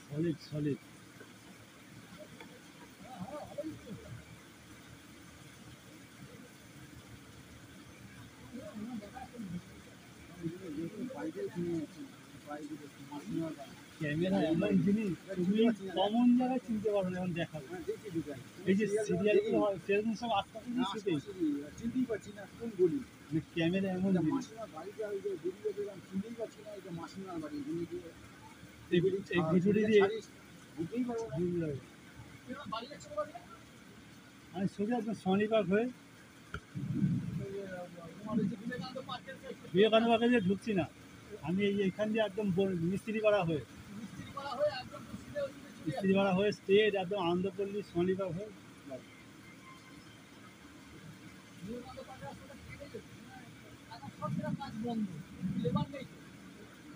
Solid solid camera এমন জিনিস তুমি কমন জায়গায় চিনতে পারো না, এখন দেখাবো। এই যে সিরিয়ালগুলো হয় সেরকম সব আশপাশে চিনতেই পারছি না কোন গলি। ক্যামেরা এমন জিনিস। মাসিমার বাড়িটা ওই যে বেরিয়ে গেলাম, চিনতেই পারছি না এটা মাসিমার বাড়ি। এই ভিডিওটি দিয়ে বুঝতেই পারবো না আমি সোজা একদম শনিবার হয়ে বিবেকানন্দ পার্কে দিয়ে ঢুকছি না, আমি এইখান দিয়ে একদম মিস্ত্রিপাড়া হয়ে স্টেট একদম আনন্দপল্লী শনিবার হয়ে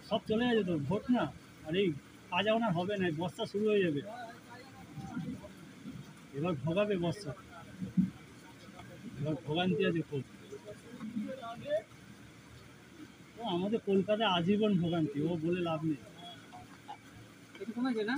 সব চলে গেছে তো, ভোট না। আর এই কাজ এখন আর হবে না, বর্ষা শুরু হয়ে যাবে, এবার ভোগাবে বর্ষা, এবার ভোগান্তি আছে খুব। আমাদের কলকাতায় আজীবন ভোগান্তি, ও বলে লাভ নেই। না